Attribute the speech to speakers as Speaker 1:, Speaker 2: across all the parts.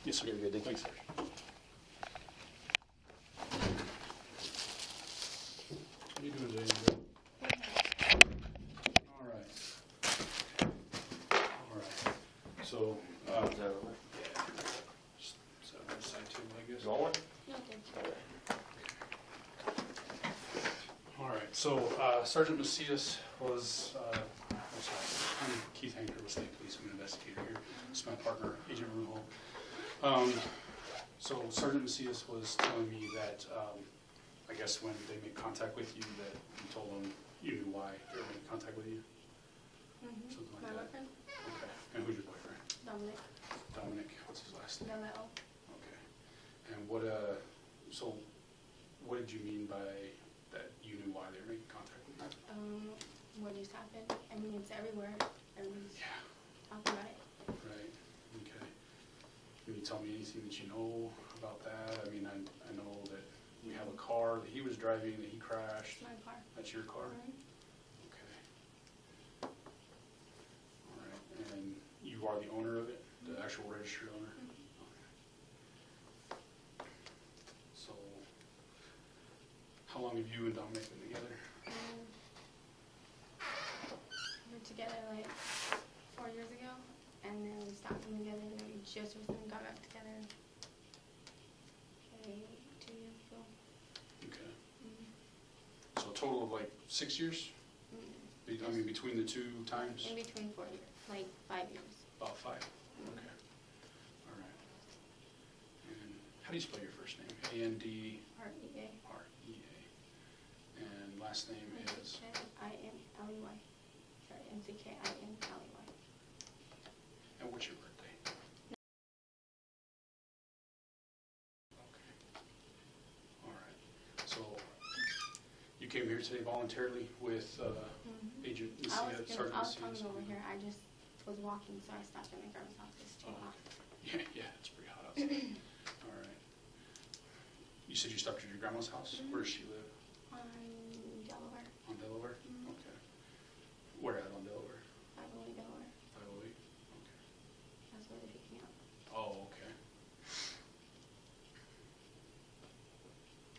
Speaker 1: Yes, sir.
Speaker 2: You're good, thank you.
Speaker 1: Thanks, sir. How you doing today, Andrew? All right. All right. So,
Speaker 2: Is that over?
Speaker 1: so on side table, I guess.
Speaker 2: Going?
Speaker 3: No, thank you.
Speaker 1: All right. So, Sergeant Macias was, I'm sorry, I'm Keith Hanker with State Police. I'm an investigator here. This is my partner, Agent Ruho. So, Sergeant Macias was telling me that, I guess when they made contact with you, that you told them you knew why they were making contact with you. Something like
Speaker 3: My
Speaker 1: that.
Speaker 3: boyfriend,
Speaker 1: Okay. And who's your boyfriend?
Speaker 3: Dominic
Speaker 1: Dominic. What's his last
Speaker 3: De
Speaker 1: name?
Speaker 3: La O.
Speaker 1: Okay. And what, so what did you mean by that you knew why they were making contact with you?
Speaker 3: What just happened? I mean, it's everywhere. Everyone's
Speaker 1: Yeah.
Speaker 3: talking about it.
Speaker 1: Right. Okay. Can you tell me anything that you know about that? I mean, I know that we have a car that he was driving that he crashed.
Speaker 3: My car.
Speaker 1: That's your car?
Speaker 3: Mhm.
Speaker 1: Okay. All right. And you are the owner of it? The actual registered owner? Okay. So, how long have you and Dominic been together?
Speaker 3: We were together like 4 years ago, and then we stopped being together, and then we just recently got back together. Like 2 years ago.
Speaker 1: Okay. So a total of like 6 years? I mean, between the two times?
Speaker 3: In between 4 years, like 5 years.
Speaker 1: About 5? Okay. All right. And how do you spell your first name? A-N-D?
Speaker 3: R-E-A.
Speaker 1: R-E-A. And last name is?
Speaker 3: I-N-L-E-Y. Sorry, M-C-K-I-N-L-E-Y.
Speaker 1: And what's your birthday? Okay. All right. So you came here today voluntarily with Agent Macias, Sergeant
Speaker 3: I was
Speaker 1: Macias?
Speaker 3: coming over here. I just was walking, so I stopped at my grandma's house. It's too hot.
Speaker 1: Yeah, it's pretty hot outside. All right. You said you stopped at your grandma's house? Where does she live?
Speaker 3: On Delaware.
Speaker 1: On Delaware?
Speaker 3: Mhm.
Speaker 1: Okay. Where at on Delaware?
Speaker 3: 508 Delaware.
Speaker 1: 508? Okay.
Speaker 3: That's where they picked me up.
Speaker 1: Oh, okay.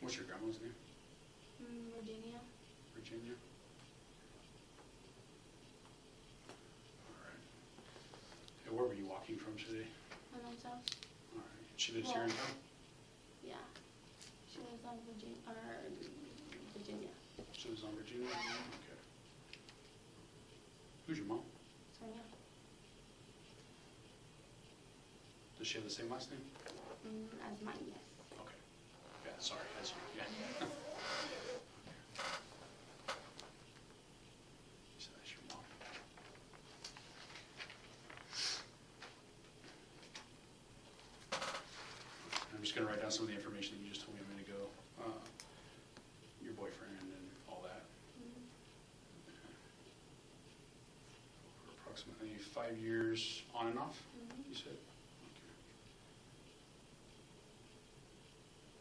Speaker 1: What's your grandma's name?
Speaker 3: Virginia.
Speaker 1: Virginia? All right. And where were you walking from today?
Speaker 3: My mom's house.
Speaker 1: All right. She lives here in town?
Speaker 3: Yeah. She lives on Virginia. Virginia.
Speaker 1: She lives on Virginia? Okay. Who's your mom?
Speaker 3: Sonia.
Speaker 1: Does she have the same last name?
Speaker 3: As mine, yes.
Speaker 1: Okay. Yeah, sorry. That's you. Yeah. So that's your mom. I'm just going to write down some of the information that you just told me a minute ago. Your boyfriend and all that. For approximately 5 years on and off, you said? Okay.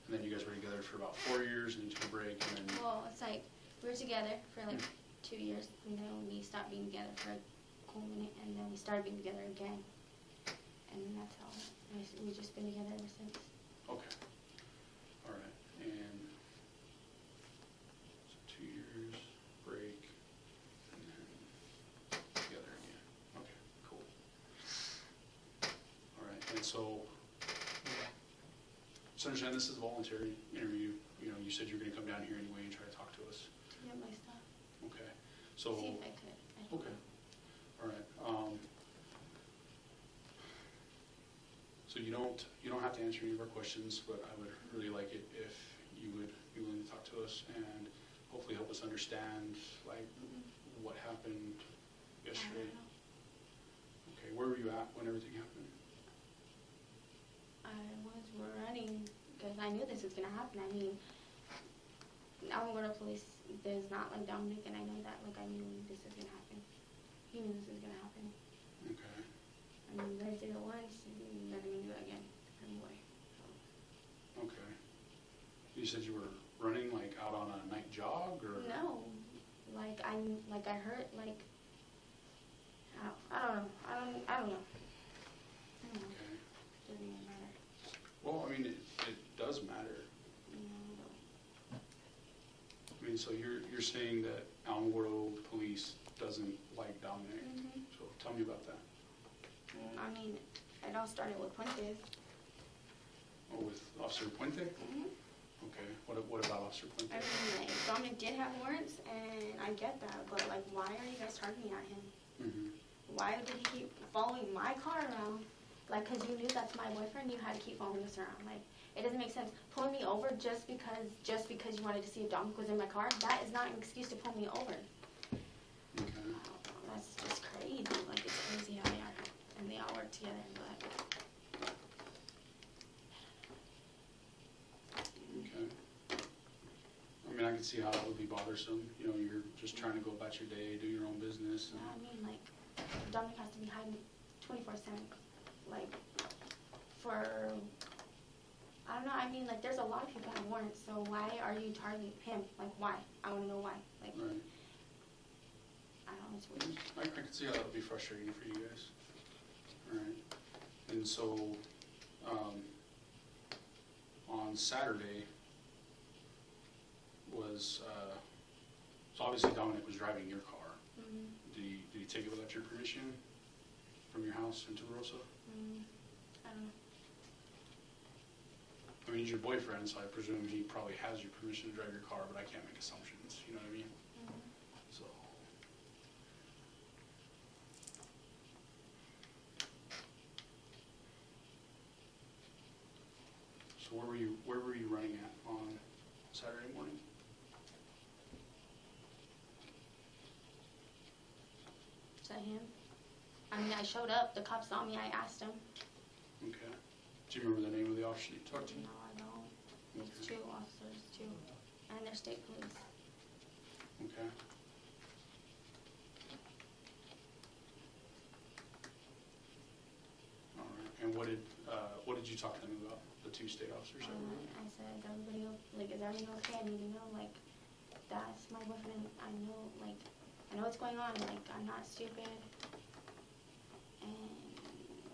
Speaker 1: And then you guys were together for about 4 years and you took a break and then...
Speaker 3: Well, it's like we were together for like 2 years, and then we stopped being together for a cool minute, and then we started being together again. And then that's how we've just been together ever since.
Speaker 1: Okay. All right. And so 2 years, break, and then together again. Okay, cool. All right. And so understand this is a voluntary interview. You know, you said you were going to come down here anyway and try to talk to us.
Speaker 3: Yeah, my stuff.
Speaker 1: Okay. So.
Speaker 3: See if I could.
Speaker 1: Okay. All right. So you don't have to answer any of our questions, but I would really like it if you would be willing to talk to us and hopefully help us understand like what happened yesterday. Okay. Where were you at when everything happened?
Speaker 3: I was running because I knew this was going to happen. I mean, Alamogordo Police does not like Dominic, and I know that. Like, I knew this was going to happen. He knew this was going to happen.
Speaker 1: Okay.
Speaker 3: I mean, they did it once, and they're going to do it again. Anyway.
Speaker 1: Okay. You said you were running like out on a night jog, or?
Speaker 3: No. Like I hurt. Like I don't know. I don't know.
Speaker 1: Okay.
Speaker 3: Doesn't even matter.
Speaker 1: so you're saying that Alamogordo Police doesn't like Dominic. So tell me about that.
Speaker 3: I mean, it all started with Puente.
Speaker 1: Oh, with Officer Puente? Okay. What about Officer Puente?
Speaker 3: I mean, like, Dominic did have warrants, and I get that, but like, why are you guys targeting at him? Why did he keep following my car around? Like, because you knew that's my boyfriend, you had to keep following us around. Like, it doesn't make sense. Pulling me over just because you wanted to see if Dominic was in my car, that is not an excuse to pull me over.
Speaker 1: Okay.
Speaker 3: That's just crazy. Like, it's crazy how they are. And they all work together, but...
Speaker 1: Okay. I mean, I can see how that would be bothersome. You know, you're just trying to go about your day, do your own business.
Speaker 3: Yeah, I mean, like, Dominic has to be hiding 24/7. Like, for... I don't know, I mean, like, there's a lot of people that have warrants, so why are you targeting him? Like, why? I want to know why. Like,
Speaker 1: right.
Speaker 3: I don't know, it's weird.
Speaker 1: I can see how that would be frustrating for you guys. Alright. And so, on Saturday was, so obviously Dominic was driving your car. Did he take it without your permission from your house into La Rosa?
Speaker 3: I don't know.
Speaker 1: I mean, he's your boyfriend, so I presume he probably has your permission to drive your car, but I can't make assumptions, you know what I mean? So. So where were you running at on Saturday morning?
Speaker 3: Is that him? I mean, I showed up, the cop saw me, I asked him.
Speaker 1: Okay. Do you remember the name of the officer you talked to?
Speaker 3: No, I don't. It's two officers, too. And they're state police.
Speaker 1: Okay. All right. And what did you talk to them about? The two state officers?
Speaker 3: I said, is everybody okay? I need to know, like, that's my boyfriend. I know what's going on. Like, I'm not stupid. And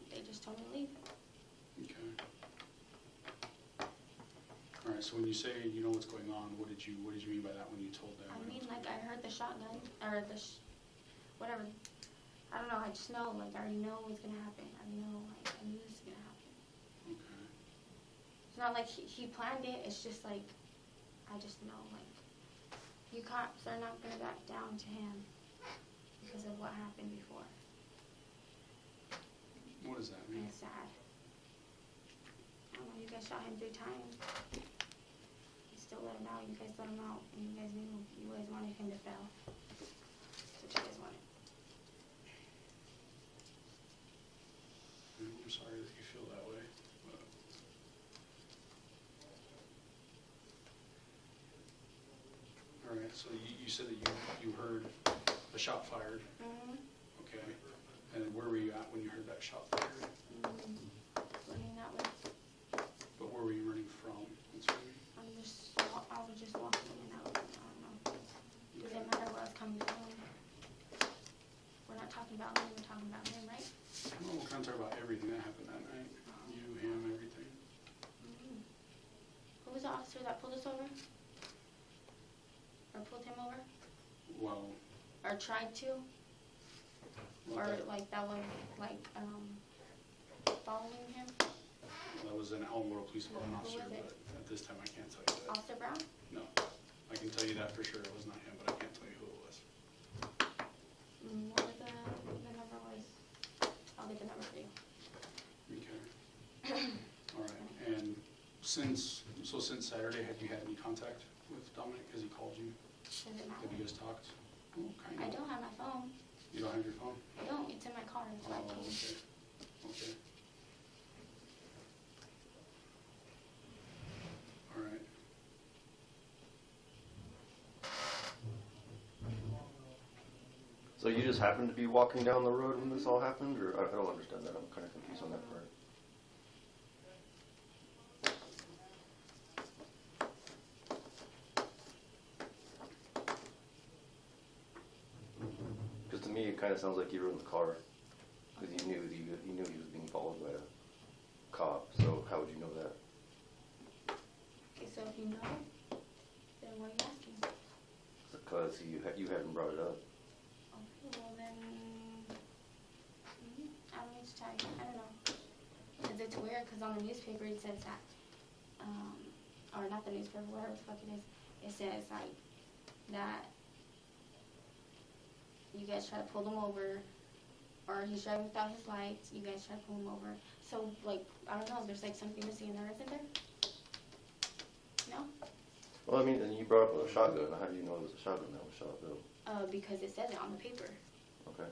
Speaker 3: they just told me to leave.
Speaker 1: Okay. All right. So when you say you know what's going on, what did you mean by that when you told them?
Speaker 3: I mean, like, I heard the shotgun or whatever. I don't know. I just know. Like, I already know what's gonna happen. I know. Like, I knew this was gonna happen.
Speaker 1: Okay.
Speaker 3: It's not like he planned it. It's just like I just know. Like, you cops are not gonna back down to him because of what happened before.
Speaker 1: What does that mean?
Speaker 3: And it's sad. I don't know, you guys shot him 3 times. You still let him out, you guys let him out, and you guys knew you guys wanted him to fail. That's what you guys wanted.
Speaker 1: I'm sorry that you feel that way. But... All right, so you said that you heard a shot fired. Okay. And then where were you at when you heard that shot fired?
Speaker 3: Running that way.
Speaker 1: But where were you running from?
Speaker 3: I was just walking in and out. I don't know. It doesn't matter where I was coming from. We're not talking about me, we're talking about him, right?
Speaker 1: No, we're kind of talking about everything that happened that night. You, him, everything.
Speaker 3: Who was the officer that pulled us over? Or pulled him over?
Speaker 1: Well.
Speaker 3: Or tried to? Or like that was like following him?
Speaker 1: That was an Alamogordo Police Department officer, but at this time I can't tell you that.
Speaker 3: Officer Brown?
Speaker 1: No. I can tell you that for sure. It was not him, but I can't tell you who it was.
Speaker 3: What was the number was? I'll get the number for you.
Speaker 1: Okay. All right. And since Saturday, have you had any contact with Dominic? Has he called you?
Speaker 3: Does it matter?
Speaker 1: Have you guys talked? Oh, kind of.
Speaker 3: I don't have my phone.
Speaker 1: You don't have your phone?
Speaker 3: No, it's in my car. It's my phone.
Speaker 1: Okay. Okay. All right.
Speaker 2: So you just happened to be walking down the road when this all happened, or I don't understand that. I'm kind of confused on that part. Because to me, it kind of sounds like you were in the car because you knew he was being followed by a cop. So how would you know that?
Speaker 3: Okay, so if you know, then what are you asking?
Speaker 2: I see you hadn't brought it up.
Speaker 3: Okay, well then, I don't know what to tell you. I don't know. Because it's weird, because on the newspaper it says that, or not the newspaper, whatever the fuck it is, it says like that you guys try to pull him over, or he's driving without his lights, you guys try to pull him over. So like, I don't know, there's like something missing in there, isn't there? No?
Speaker 2: Well, I mean, and you brought up a shotgun. How do you know it was a shotgun that was shot, though?
Speaker 3: Because it says it on the paper.
Speaker 2: Okay.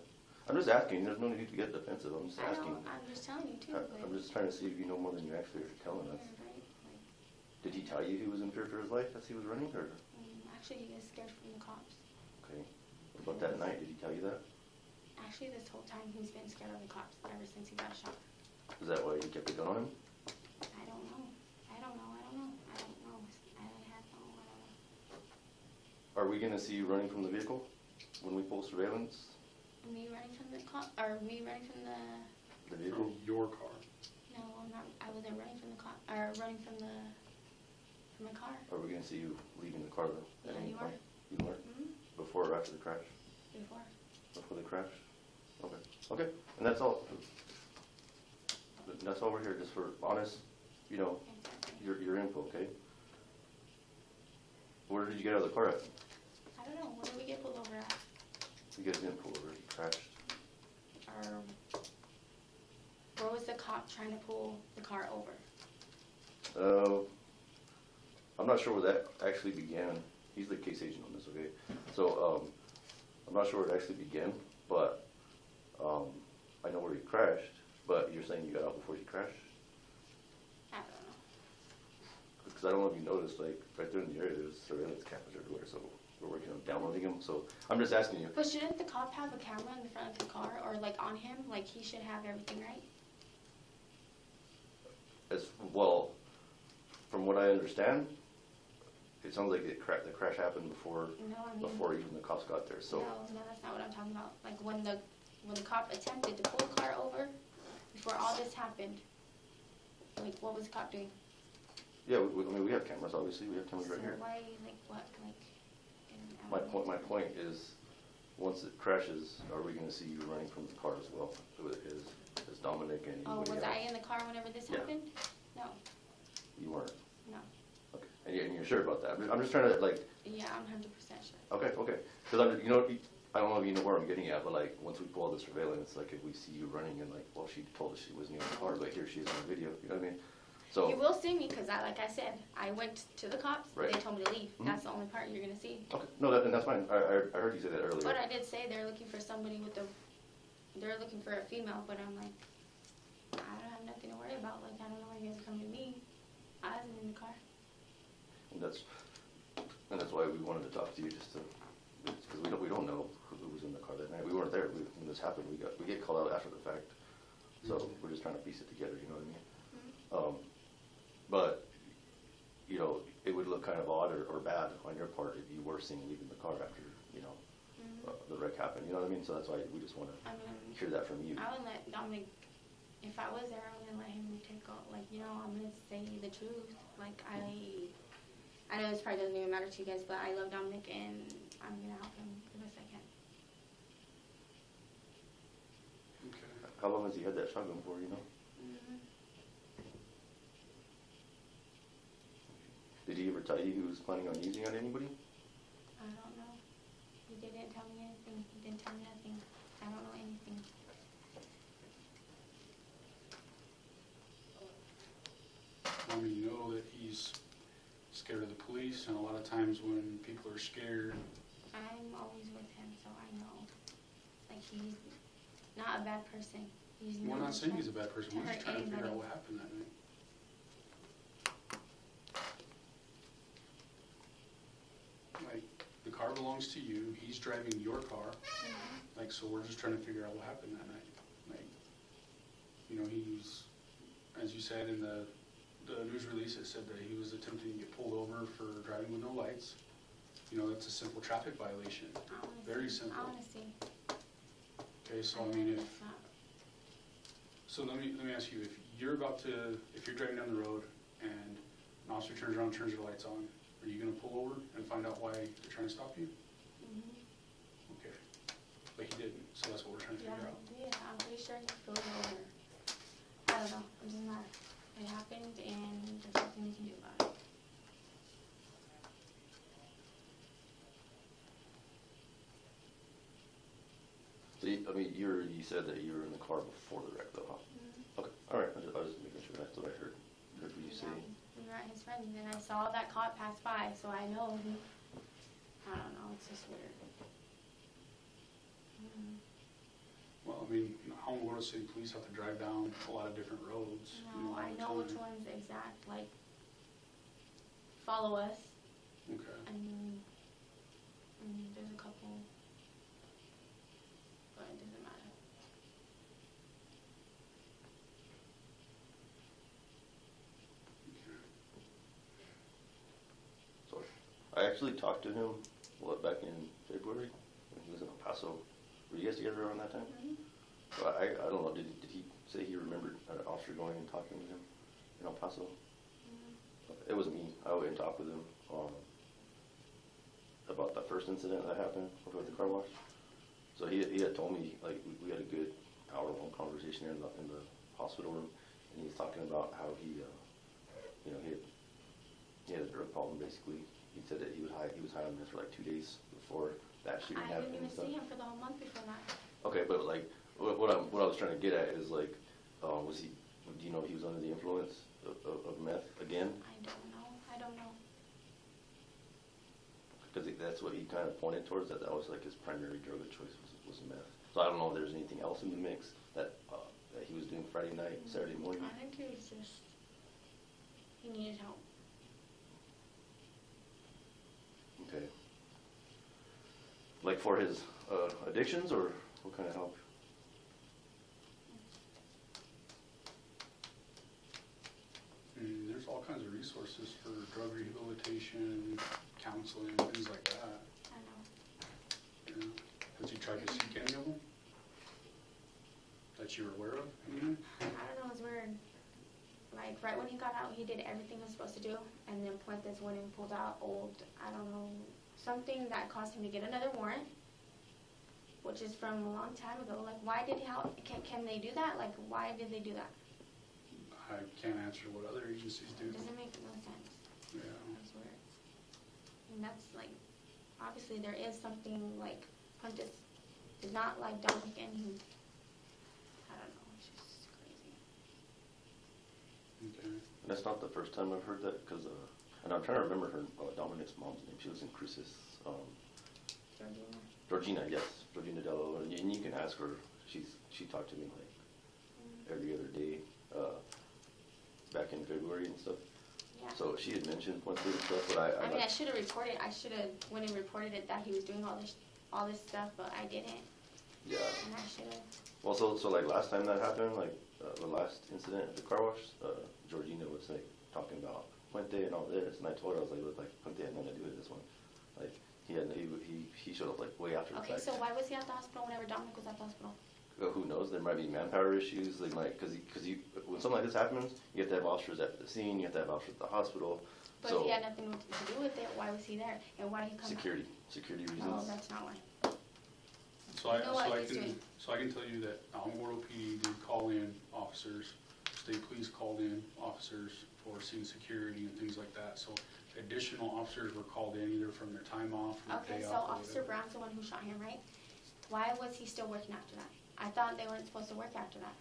Speaker 2: I'm just asking. There's no need to get defensive. I'm just asking.
Speaker 3: I'm just telling you too.
Speaker 2: I'm just trying to see if you know more than you actually are telling us.
Speaker 3: Right, like,
Speaker 2: Did he tell you he was in fear for his life as he was running, or?
Speaker 3: actually, you guys scared from the cops.
Speaker 2: Okay. What about that night? Did he tell you that?
Speaker 3: Actually, this whole time he's been scared of the cops ever since he got shot.
Speaker 2: Is that why you kept the gun on him?
Speaker 3: I don't know. I don't know. I don't know. I don't know. I have no. I don't know.
Speaker 2: Are we going to see you running from the vehicle when we pull surveillance?
Speaker 3: Me running from the cop, or me running from the.
Speaker 2: The vehicle?
Speaker 1: From your car.
Speaker 3: No, I'm not. I wasn't running from the cop, or running from the. From my car.
Speaker 2: Are we going to see you leaving the car though?
Speaker 3: Yeah,
Speaker 2: At any
Speaker 3: you
Speaker 2: point?
Speaker 3: are.
Speaker 2: You are?
Speaker 3: Mm-hmm.
Speaker 2: Before or after the crash?
Speaker 3: Before.
Speaker 2: Before the crash? Okay. Okay. And that's all. That's all we're here, just for honest, you know,
Speaker 3: Exactly.
Speaker 2: your info, okay? Where did you get out of the car at?
Speaker 3: I don't know. Where did we get pulled over at?
Speaker 2: You guys didn't pull over, you crashed.
Speaker 3: Or where was the cop trying to pull the car over?
Speaker 2: I'm not sure where that actually began. He's the case agent on this, okay? So, I'm not sure where it actually began, but I know where he crashed. But you're saying you got out before he crashed?
Speaker 3: I don't know.
Speaker 2: Because I don't know if you noticed, like, right there in the area, there's surveillance cameras everywhere, so we're working on downloading them. So I'm just asking you.
Speaker 3: But shouldn't the cop have a camera in the front of the car, or like on him? Like he should have everything, right?
Speaker 2: As well, from what I understand, it sounds like the crash happened before
Speaker 3: No, I mean.
Speaker 2: before even the cops got there. So
Speaker 3: No, that's not what I'm talking about. Like when the cop attempted to pull the car over, before all this happened, like what was the cop doing?
Speaker 2: yeah, I mean we have cameras. Obviously, we have cameras right
Speaker 3: So
Speaker 2: here.
Speaker 3: why, like what, like?
Speaker 2: My point is, once it crashes, are we going to see you running from the car as well? Is Dominic and
Speaker 3: Oh,
Speaker 2: anybody
Speaker 3: was
Speaker 2: else?
Speaker 3: I in the car whenever this
Speaker 2: Yeah.
Speaker 3: happened? No,
Speaker 2: You weren't.
Speaker 3: no.
Speaker 2: Okay, and you're sure about that? I'm just trying to like.
Speaker 3: Yeah, I'm 100% sure.
Speaker 2: Okay, okay. Because you know, I don't know if you know where I'm getting at, but like once we pull all the surveillance, like if we see you running and like, well, she told us she wasn't in the car, but here she is on the video. You know what I mean? So
Speaker 3: You will see me because, like I said, I went to the cops.
Speaker 2: Right.
Speaker 3: They told me to leave.
Speaker 2: Mhm.
Speaker 3: That's the only part you're gonna see.
Speaker 2: okay, no, and that's fine. I heard you say that earlier.
Speaker 3: But I did say they're looking for somebody with a. They're looking for a female, but I'm like, I don't have nothing to worry about. Like I don't know why you guys are coming to me. I wasn't in the car.
Speaker 2: And that's why we wanted to talk to you, just to, because we don't know who was in the car that night. We weren't there when this happened. We get called out after the fact, so we're just trying to piece it together. You know what I mean? But you know, it would look kind of odd or bad on your part if you were seen leaving the car after the wreck happened. You know what I mean? So that's why we just want to
Speaker 3: I mean,
Speaker 2: hear that from you.
Speaker 3: I would let Dominic. If I was there, I wouldn't let him take all. Like I'm gonna say the truth. Like I know this probably doesn't even matter to you guys, but I love Dominic and I'm gonna help him the best I can.
Speaker 1: Okay.
Speaker 2: How long has he had that shotgun for? You know? Did he ever tell you he was planning on using it on anybody?
Speaker 3: I don't know. He didn't tell me anything. He didn't tell me nothing. I don't know anything.
Speaker 1: I mean, you know that he's scared of the police, and a lot of times when people are scared,
Speaker 3: I'm always with him, so I know. Like he's not a bad person. He's
Speaker 1: we're not saying he's a bad person. We're
Speaker 3: hurt
Speaker 1: just trying to figure
Speaker 3: anybody.
Speaker 1: out what happened that night. Like, the car belongs to you. He's driving your car. Like, so we're just trying to figure out what happened that night. Like, you know, he was, as you said in the news release, it said that he was attempting to get pulled over for driving with no lights. You know, that's a simple traffic violation. Very simple.
Speaker 3: I want to see.
Speaker 1: Okay, so I mean, let me ask you, if you're driving down the road and an officer turns around and turns your lights on, are you going to pull over and find out why they're trying to stop you? but he didn't, so that's what we're trying to figure out.
Speaker 3: Yeah, I'm pretty sure he pulled over. I don't know, it doesn't matter. It happened and there's nothing we can do about it.
Speaker 2: So, I mean, you said that you were in the car before the wreck, though, huh?
Speaker 3: Mm-hmm.
Speaker 2: Okay, all right. I was just making sure that's what I heard you say.
Speaker 3: We were at his friend, and then I saw that cop pass by, so I know he. I don't know. It's just weird.
Speaker 1: Well, I mean, Alamogordo City Police have to drive down a lot of different roads.
Speaker 3: No,
Speaker 1: all
Speaker 3: I
Speaker 1: the
Speaker 3: know
Speaker 1: time.
Speaker 3: which ones exact. Like, follow us,
Speaker 1: Okay.
Speaker 3: and there's a couple, but it doesn't matter.
Speaker 2: So, I actually talked to him, back in February, when he was in El Paso. Were you guys together around that time?
Speaker 3: Mm-hmm.
Speaker 2: So I don't know, did he say he remembered an officer going and talking with him in El Paso?
Speaker 3: Mm-hmm.
Speaker 2: It was me. I went and talked with him about that first incident that happened with the car wash. So he had told me, like, we had a good hour-long conversation in the hospital room, and he was talking about how he had a drug problem, basically. He said that he was high on this for like 2 days before that shooting
Speaker 3: I
Speaker 2: happened.
Speaker 3: didn't even
Speaker 2: and stuff.
Speaker 3: see him for the whole month before that.
Speaker 2: Okay, but like, what I was trying to get at is like, do you know if he was under the influence of meth again?
Speaker 3: I don't know.
Speaker 2: Because that's what he kind of pointed towards, that was like his primary drug of choice was meth. So I don't know if there's anything else in the mix that he was doing Friday night, Saturday morning.
Speaker 3: I think he was just, he needed help.
Speaker 2: Okay. Like for his addictions, or what kind of help?
Speaker 1: There's all kinds of resources for drug rehabilitation, counseling, things like that.
Speaker 3: I know.
Speaker 1: Yeah. Has he tried to seek any of them that you're aware of? Anything?
Speaker 3: I don't know, it's weird. Like, right when he got out, he did everything he was supposed to do, and then Puentes went and pulled out I don't know, something that caused him to get another warrant, which is from a long time ago. Like, why did can they do that? Like, why did they do that?
Speaker 1: I can't answer what other agencies do.
Speaker 3: It doesn't make no sense.
Speaker 1: Yeah.
Speaker 3: That's weird. And that's, like, obviously there is something, like, Puentes did not like Dominic, and he, I don't know, it's just crazy.
Speaker 1: Okay.
Speaker 2: And that's not the first time I've heard that, because, and I'm trying to remember her, Dominic's mom's name. She was in Cruces. Georgina, yes, Georgina De La O. And you can ask her. She talked to me like every other day back in February and stuff.
Speaker 3: Yeah.
Speaker 2: So she had mentioned Puentes and stuff, but
Speaker 3: I mean, I should have reported. I should have went and reported it that he was doing all this stuff, but I didn't.
Speaker 2: Yeah.
Speaker 3: And I should have.
Speaker 2: Well, so like last time that happened, like the last incident at the car wash, Georgina was like talking about Puente and all this, and I told her, I was like Puente had nothing to do with this one. Like he showed up like way after the
Speaker 3: Okay,
Speaker 2: fact.
Speaker 3: so why was he at the hospital whenever Dominic was at the hospital?
Speaker 2: Who knows? There might be manpower issues. They might, because when something like this happens, you have to have officers at the scene. You have to have officers at the hospital.
Speaker 3: But
Speaker 2: so
Speaker 3: if he had nothing to do with it, why was he there? And why did he come
Speaker 2: security
Speaker 3: back?
Speaker 2: reasons.
Speaker 3: No, that's not why.
Speaker 1: So I can tell you that Alamogordo PD did call in officers, state police called in officers for scene security and things like that. So additional officers were called in either from their time off or
Speaker 3: Okay,
Speaker 1: day
Speaker 3: so
Speaker 1: off.
Speaker 3: Officer Brown's the one who shot him, right? Why was he still working after that? I thought they weren't supposed to work after that.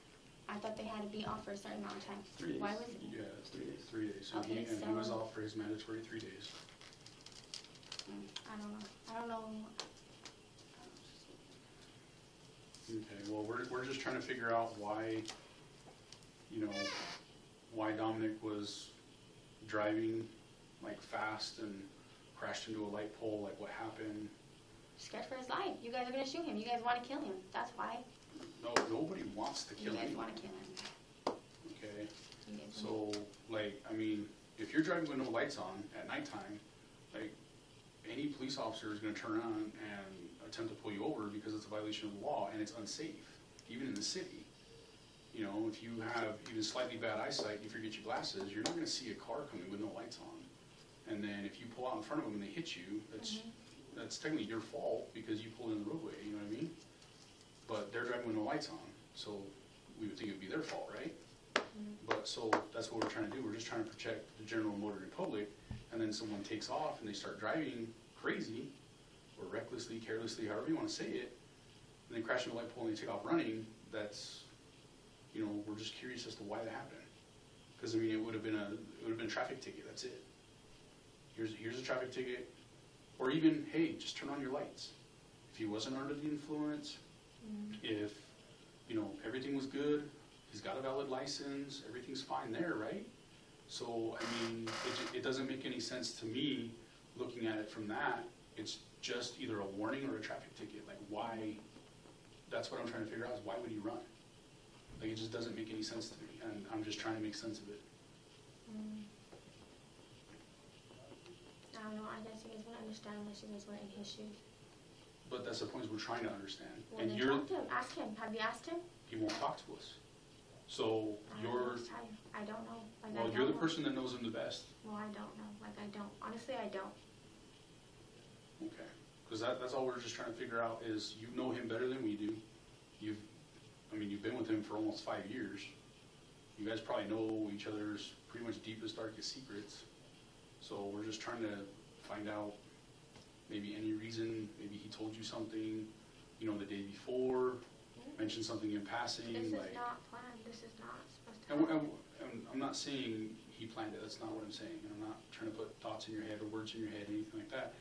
Speaker 3: I thought they had to be off for a certain amount of time.
Speaker 2: 3 days.
Speaker 3: Why was he?
Speaker 1: Yeah, it's 3 days. 3 days. So
Speaker 3: Okay,
Speaker 1: he was off for his mandatory 3 days.
Speaker 3: I don't know.
Speaker 1: Okay, well, we're just trying to figure out why, why Dominic was driving like fast and crashed into a light pole, like what happened.
Speaker 3: Scared for his life. You guys are gonna shoot him. You guys want to kill him. That's why.
Speaker 1: No, nobody wants to kill him.
Speaker 3: You guys want to kill him.
Speaker 1: Okay,
Speaker 3: You guys
Speaker 1: so like, I mean, if you're driving with no lights on at nighttime, like any police officer is going to turn on and attempt to pull you over because it's a violation of the law and it's unsafe, even in the city. You know, if you have even slightly bad eyesight, if you forget your glasses, you're not going to see a car coming with no lights on. And then if you pull out in front of them and they hit you, that's technically your fault because you pulled in the roadway. You know what I mean? but they're driving with no lights on, so we would think it would be their fault, right? But so that's what we're trying to do. We're just trying to protect the general motoring public, and then someone takes off and they start driving crazy or recklessly, carelessly, however you want to say it, and they crash into a light pole and they take off running. That's, you know, we're just curious as to why that happened. Because I mean, it would have been a traffic ticket. That's it. Here's a traffic ticket, or even, hey, just turn on your lights. If he wasn't under the influence, if you know everything was good. He's got a valid license, everything's fine there, right? So, I mean, it doesn't make any sense to me looking at it from that. It's just either a warning or a traffic ticket. Like, why? That's what I'm trying to figure out is why would he run? Like, it just doesn't make any sense to me, and I'm just trying to make sense of it.
Speaker 3: I don't know, I guess you guys wouldn't understand unless you guys were in his shoes.
Speaker 1: But that's the point, is we're trying to understand.
Speaker 3: Well,
Speaker 1: And
Speaker 3: then
Speaker 1: you're,
Speaker 3: talk to him, ask him. Have you asked him?
Speaker 1: he won't talk to us. So, you're,
Speaker 3: I don't know. Like,
Speaker 1: well,
Speaker 3: I
Speaker 1: you're the
Speaker 3: don't
Speaker 1: person that knows him the best.
Speaker 3: Well, I don't know. Like, I don't. Honestly, I don't.
Speaker 1: Okay, because that's all we're just trying to figure out is you know him better than we do. You've been with him for almost 5 years. You guys probably know each other's pretty much deepest, darkest secrets. So we're just trying to find out maybe any reason, maybe he told you something, you know, the day before, mentioned something in passing.
Speaker 3: This
Speaker 1: like,
Speaker 3: is not planned. This is not supposed to happen.
Speaker 1: and I'm not saying he planned it. That's not what I'm saying. I'm not trying to put thoughts in your head or words in your head, anything like that.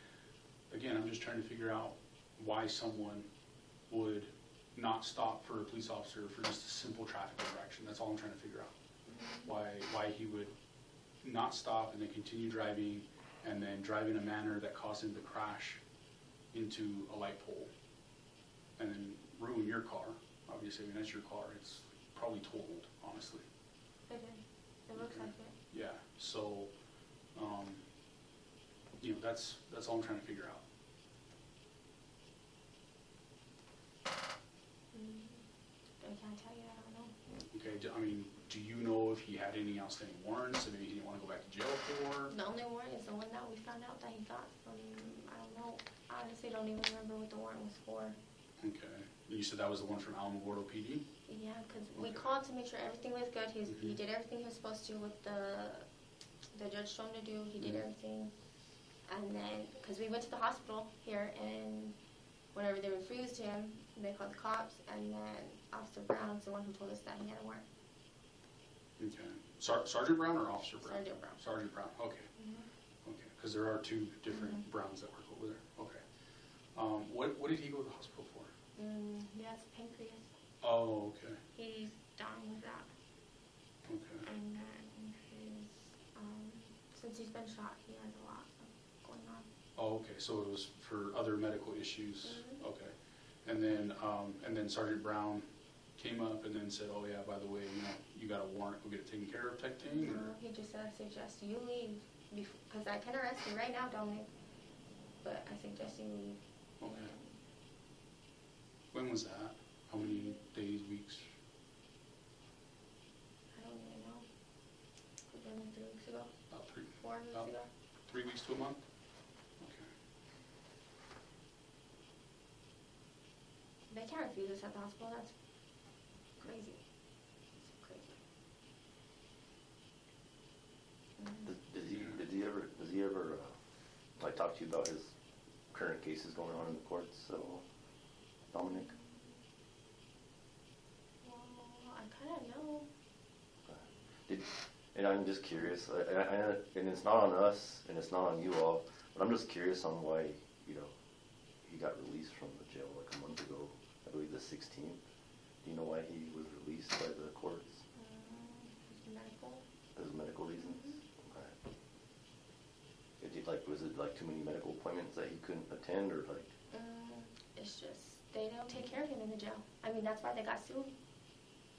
Speaker 1: Again, I'm just trying to figure out why someone would not stop for a police officer for just a simple traffic infraction. That's all I'm trying to figure out. Why he would not stop and then continue driving and then drive in a manner that caused him to crash into a light pole and then ruin your car. Obviously, I mean, that's your car. It's probably totaled, honestly.
Speaker 3: It is. It looks like it.
Speaker 1: Yeah, so, you know, that's all I'm trying to figure out.
Speaker 3: I can't tell you. I don't know.
Speaker 1: Okay, I mean, do you know if he had any outstanding warrants that maybe he didn't want to go back to jail for?
Speaker 3: The only warrant is the one that we found out that he got from, I don't know. I honestly don't even remember what the warrant was for.
Speaker 1: Okay, you said that was the one from Alamogordo PD?
Speaker 3: Yeah, because we called to make sure everything was good. He did everything he was supposed to with the judge told him to do. He did everything. And then, because we went to the hospital here, and whenever they refused him, they called the cops, and then Officer Brown's the one who told us that he had a warrant.
Speaker 1: Okay. Sergeant Brown or Officer Brown?
Speaker 3: Sergeant Brown.
Speaker 1: Sergeant Brown, okay. Okay, because there are two different Browns that work over there. Okay. What did he go to the hospital for?
Speaker 3: He has pancreas.
Speaker 1: Oh, okay.
Speaker 3: He's dying of that.
Speaker 1: Okay.
Speaker 3: And then his, since he's been shot, he has a lot going on.
Speaker 1: Oh, okay, so it was for other medical issues. Okay. And then Sergeant Brown came up and then said, oh yeah, by the way, you know, you got a warrant, we'll get it taken care of type thing?
Speaker 3: No,
Speaker 1: Or?
Speaker 3: he just said, I suggest you leave, because I can arrest you right now, Dominic, but I suggest you leave.
Speaker 1: Okay. When was that? How many days, weeks?
Speaker 3: I don't even know. It was only 3 weeks ago.
Speaker 1: About 3
Speaker 3: 4 weeks
Speaker 1: About-
Speaker 3: ago.
Speaker 1: 3 weeks to a month? Okay.
Speaker 3: They can't refuse us at the hospital. That's crazy. It's crazy.
Speaker 2: Does he ever like talk to you about his current cases going on in the courts? So, Dominic.
Speaker 3: Well, I kind of know.
Speaker 2: And I'm just curious, and it's not on us, and it's not on you all, but I'm just curious on why, you know, he got released from the jail like a month ago, I believe the 16th. Do you know why he was released by the courts?
Speaker 3: His medical.
Speaker 2: His medical reasons? Okay. Was it like too many medical appointments that he couldn't attend, or like?
Speaker 3: It's just, they don't take care of him in the jail. I mean, that's why they got sued.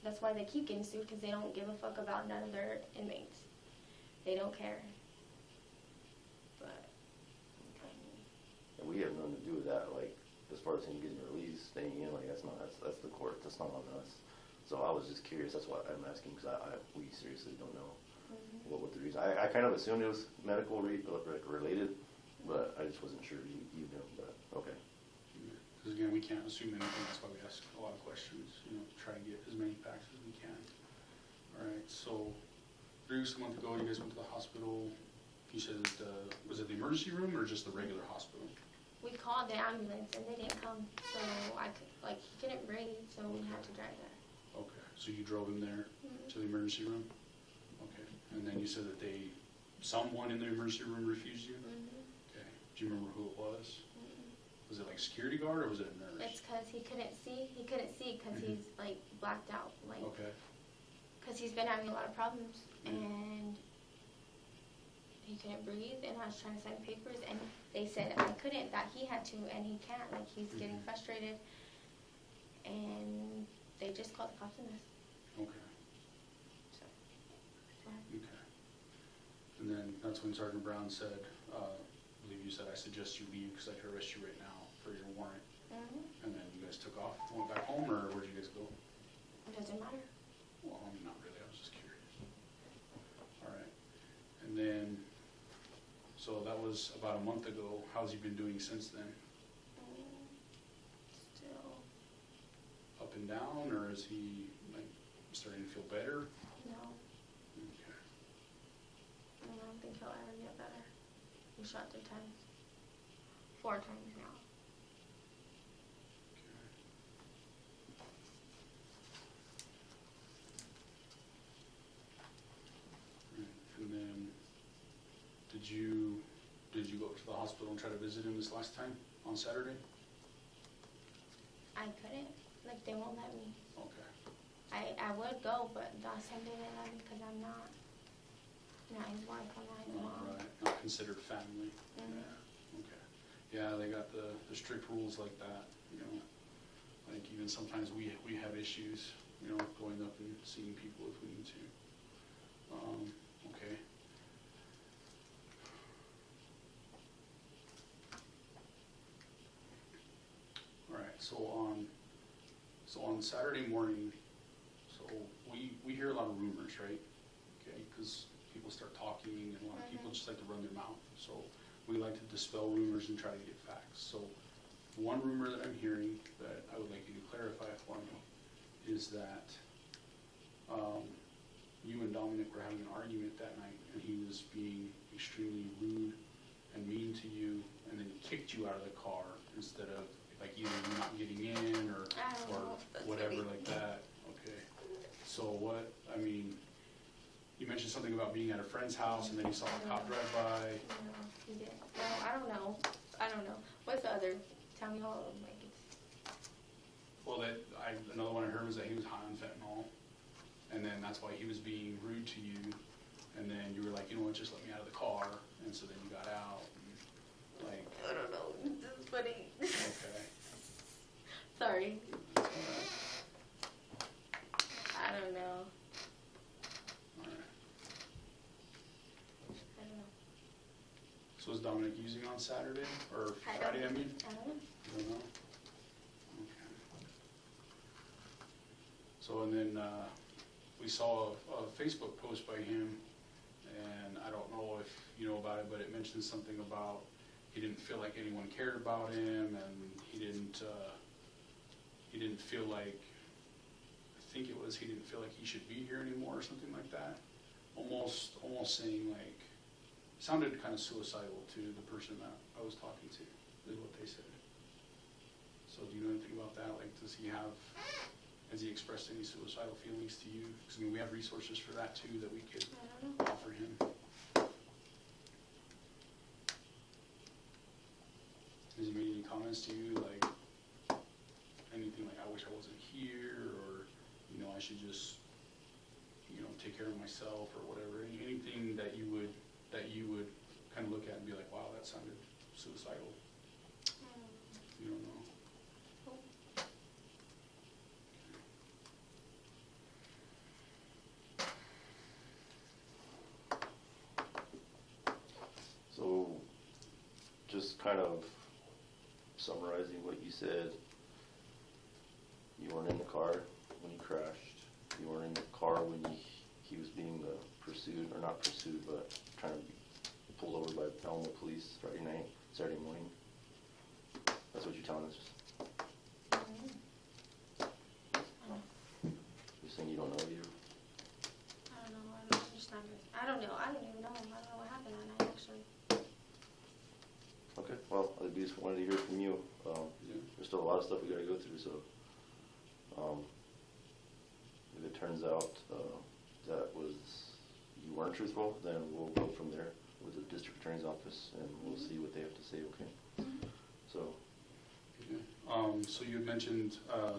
Speaker 3: That's why they keep getting sued, because they don't give a fuck about none of their inmates. They don't care. But, I mean,
Speaker 2: And we have nothing to do with that, like, as far as him getting released, staying in, like, that's the court, that's not on us. So I was just curious, that's why I'm asking, because we seriously don't know what the reason. I kind of assumed it was medical related, but I just wasn't sure you knew, but okay.
Speaker 1: Because again, we can't assume anything, that's why we ask a lot of questions, you know, to try to get as many facts as we can. All right, so 3 weeks, a month ago, you guys went to the hospital. You said, was it the emergency room or just the regular hospital?
Speaker 3: We called the ambulance and they didn't come, so he couldn't breathe, so we had to drive there.
Speaker 1: Okay, so you drove him there to the emergency room? Okay, and then you said that someone in the emergency room refused you? Okay, do you remember who it was? Was it like security guard or was it a nurse?
Speaker 3: It's because he couldn't see because he's like blacked out,
Speaker 1: Okay.
Speaker 3: Because he's been having a lot of problems and he couldn't breathe, and I was trying to sign papers, and they said I couldn't, that he had to, and he can't, like he's getting frustrated, and they just called the cops on us.
Speaker 1: Okay.
Speaker 3: So,
Speaker 1: Okay. And then that's when Sergeant Brown said, I believe you said, I suggest you leave because I could arrest you right now for your warrant. And then you guys took off, went back home, or where'd you guys go?
Speaker 3: It doesn't matter.
Speaker 1: Well, I mean, not really, I was just curious. All right. And then, so that was about a month ago. How's he been doing since then?
Speaker 3: Still.
Speaker 1: Up and down, or is he like starting to feel better?
Speaker 3: No.
Speaker 1: Okay.
Speaker 3: I don't think he'll ever get better. We shot 3 times. 4 times now.
Speaker 1: And then, did you go up to the hospital and try to visit him this last time on Saturday?
Speaker 3: I couldn't. Like, they won't let me.
Speaker 1: Okay.
Speaker 3: I would go, but the last time they didn't let me because I'm not his wife, I'm not his mom.
Speaker 1: Right. Not considered family.
Speaker 3: Mm-hmm.
Speaker 1: Yeah. Okay. Yeah, they got the strict rules like that. You know, like even sometimes we have issues. You know, going up and seeing people if we need to. Okay. All right. So on Saturday morning, so we hear a lot of rumors, right? Okay, because people start talking, and a lot of people just like to run their mouth. So we like to dispel rumors and try to get facts. So one rumor that I'm hearing that I would like you to clarify for me is that you and Dominic were having an argument that night, and he was being extremely rude and mean to you, and then he kicked you out of the car instead of like either you not getting in or whatever like that. Okay. So what, I mean, you mentioned something about being at a friend's house and then you saw a cop drive by.
Speaker 3: No, he didn't. No, I don't know. What's the other? Tell me all of them. Like
Speaker 1: Well, another one I heard was that he was high on fentanyl, and then that's why he was being rude to you, and then you were like, you know what, just let me out of the car, and so then you got out. And, like,
Speaker 3: I don't know. This is funny.
Speaker 1: Okay.
Speaker 3: Sorry.
Speaker 1: All
Speaker 3: I don't know.
Speaker 1: right.
Speaker 3: I don't know.
Speaker 1: So was Dominic using on Saturday or
Speaker 3: I
Speaker 1: Friday?
Speaker 3: don't
Speaker 1: I mean.
Speaker 3: I don't know.
Speaker 1: You don't know? Okay. So, and then we saw a Facebook post by him, and I don't know if you know about it, but it mentions something about he didn't feel like anyone cared about him, and he didn't feel like, I think it was, he didn't feel like he should be here anymore or something like that. Almost saying like, sounded kind of suicidal to the person that I was talking to, is what they said. So do you know anything about that? Like, has he expressed any suicidal feelings to you? Because I mean, we have resources for that too that we could offer him. Has he made any comments to you, like anything like, I wish I wasn't here, or, you know, I should just, you know, take care of myself, or whatever? Anything that you would kind of look at and be like, wow, that sounded suicidal? You don't know?
Speaker 2: So, just kind of summarizing what you said, you weren't in the car when he crashed. You weren't in the car when he was being pursued, or not pursued, but trying to be pulled over by Alamogordo Police Saturday morning. That's what you're telling us. You don't know either?
Speaker 3: I don't know. I don't understand this. I don't know. I don't even know. I don't know what happened that night, actually.
Speaker 2: Okay, well, I just wanted to hear from you. There's still a lot of stuff we got to go through, so if it turns out that you weren't truthful, then we'll go from there with the district attorney's office, and we'll see what they have to say. Okay. So.
Speaker 1: Okay. So you had mentioned that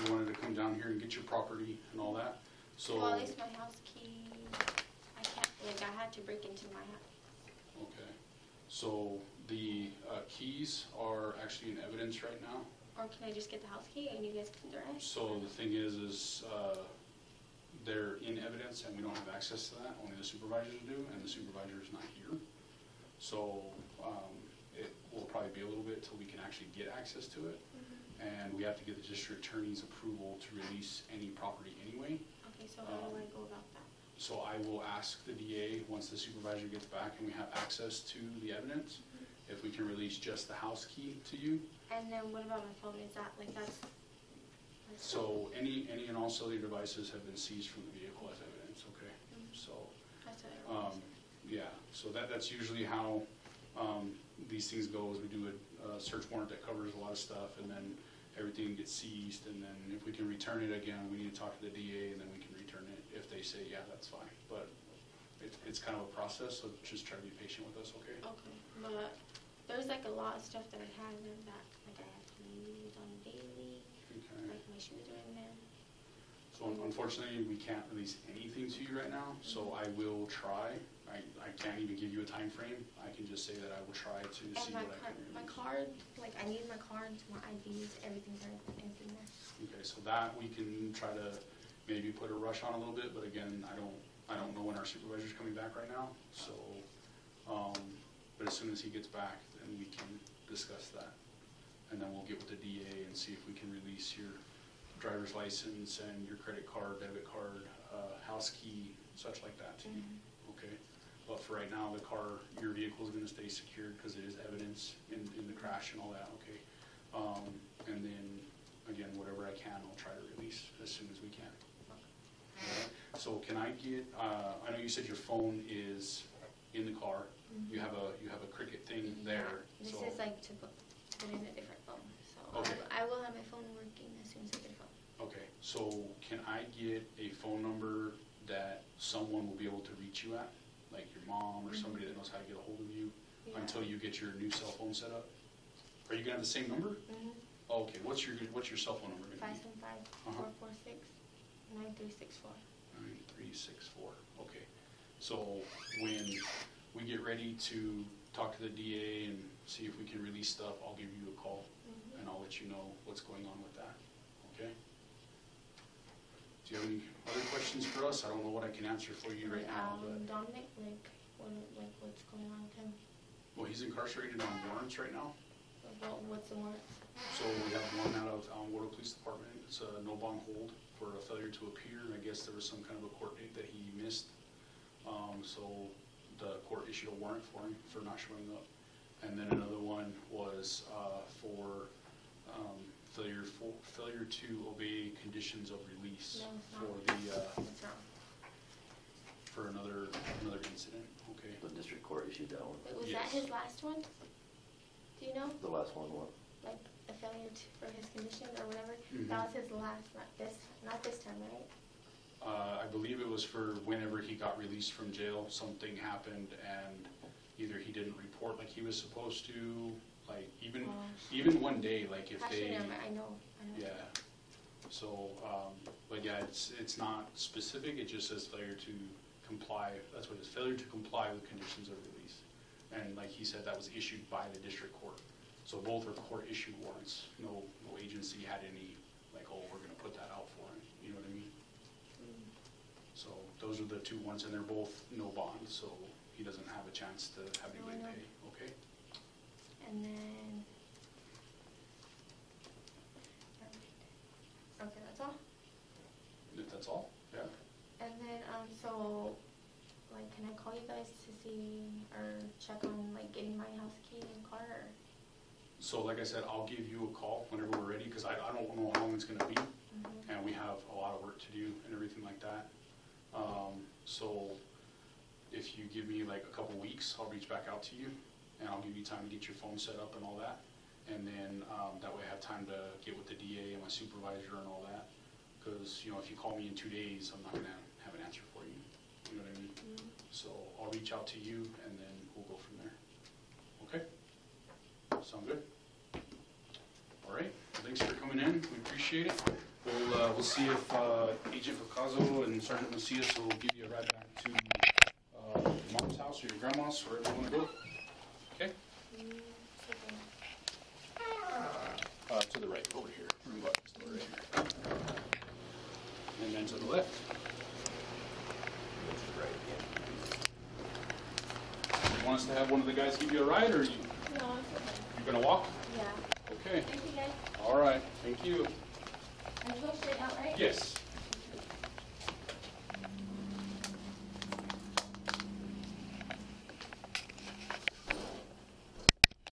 Speaker 1: you wanted to come down here and get your property and all that. So.
Speaker 3: Well, at least my house key. I can't. Like I had to break into my house.
Speaker 1: Okay. So the keys are actually in evidence right now.
Speaker 3: Or can I just get the house key and you guys can direct?
Speaker 1: So the thing is they're in evidence and we don't have access to that. Only the supervisors do, and the supervisor is not here. So it will probably be a little bit till we can actually get access to it. And we have to get the district attorney's approval to release any property anyway.
Speaker 3: Okay, so how do I go about that?
Speaker 1: So I will ask the DA once the supervisor gets back and we have access to the evidence, if we can release just the house key to you.
Speaker 3: And then what about my phone? Is that like that's
Speaker 1: So any and all cellular devices have been seized from the vehicle as evidence. Okay. So
Speaker 3: that's what I realized.
Speaker 1: yeah. So that's usually how these things go. Is we do a search warrant that covers a lot of stuff, and then everything gets seized, and then if we can return it again, we need to talk to the DA, and then we can return it if they say, yeah, that's fine. But it's kind of a process, so just try to be patient with us, okay?
Speaker 3: Okay, but there's like a lot of stuff that I had in that like I have to use on daily,
Speaker 1: Okay.
Speaker 3: like my shoes are in there.
Speaker 1: So unfortunately, we can't release anything to you right now, so I will try. I can't even give you a time frame. I can just say that I will try to see
Speaker 3: And
Speaker 1: what I can release.
Speaker 3: my card, like I need my cards, my IDs, everything's in there.
Speaker 1: Okay, so that we can try to maybe put a rush on a little bit, but again, I don't know when our supervisor's coming back right now. So, but as soon as he gets back, then we can discuss that, and then we'll get with the DA and see if we can release your driver's license and your credit card, debit card, house key, such like that to you. Okay. But for right now, your vehicle is going to stay secured because it is evidence in the crash and all that. Okay. And then again, whatever I can, I'll try to release as soon as we can. Okay. So can I get? I know you said your phone is in the car. You have a Cricket thing there.
Speaker 3: This
Speaker 1: so,
Speaker 3: is like to put in a different phone. So
Speaker 1: Okay.
Speaker 3: I will have my phone working as soon as I get a phone.
Speaker 1: Okay. So can I get a phone number that someone will be able to reach you at? Like your mom or somebody that knows how to get a hold of you until you get your new cell phone set up? Are you gonna have the same number? Oh, okay. What's your cell phone number gonna be?
Speaker 3: 575-446-9364.
Speaker 1: 9364. Okay. So when we get ready to talk to the DA and see if we can release stuff, I'll give you a call and I'll let you know what's going on with that. Okay? Do you have any other questions for us? I don't know what I can answer for you right now. But,
Speaker 3: Dominic, what's going on with him?
Speaker 1: well, he's incarcerated on warrants right now.
Speaker 3: What's the warrant?
Speaker 1: So we have one out of Alamogordo Police Department. It's a no bond hold for a failure to appear. And I guess there was some kind of a court date that he missed. So the court issued a warrant for him for not showing up. And then another one was for failure to obey conditions of release for another incident. Okay.
Speaker 2: The district court issued that one.
Speaker 3: Was that his last one? Do you know?
Speaker 2: The last one, what?
Speaker 3: Like a failure for his condition or whatever? That was his last, not this time, right?
Speaker 1: I believe it was for whenever he got released from jail, something happened and either he didn't report like he was supposed to, like even one day, like if
Speaker 3: Actually,
Speaker 1: they,
Speaker 3: I know.
Speaker 1: yeah. So, but yeah, it's not specific. It just says failure to comply. That's what it is. Failure to comply with conditions of release. And like he said, that was issued by the district court. So both are court-issued warrants. No agency had any like, oh, we're going to put that out for him. You know what I mean? So those are the two ones, and they're both no bond. So he doesn't have a chance to have anybody pay. Okay.
Speaker 3: And then, okay, that's all?
Speaker 1: If that's all, yeah.
Speaker 3: And then, so, like, can I call you guys to see, or check on, like, getting my house key and car, or?
Speaker 1: So like I said, I'll give you a call whenever we're ready, because I don't know how long it's going to be. and we have a lot of work to do and everything like that. So if you give me like a couple weeks, I'll reach back out to you, and I'll give you time to get your phone set up and all that. And then that way I have time to get with the DA and my supervisor and all that. Because, you know, if you call me in 2 days, I'm not going to have an answer for you. You know what I mean? So I'll reach out to you, and then we'll go from there. Okay? Sound good? All right. Well, thanks for coming in. We appreciate it. We'll see if Agent Picasso and Sergeant Macias will give you a ride back to your mom's house or your grandma's, wherever you want to go. Okay? To the right, over here. Room buttons, right here. And then to the left. That's right, yeah. You want us to have one of the guys give you a ride, or you?
Speaker 3: No, it's okay.
Speaker 1: You're gonna walk?
Speaker 3: Yeah.
Speaker 1: Okay.
Speaker 3: Thank you, guys.
Speaker 1: All right. Thank you.
Speaker 3: I go straight out, right?
Speaker 1: Yes.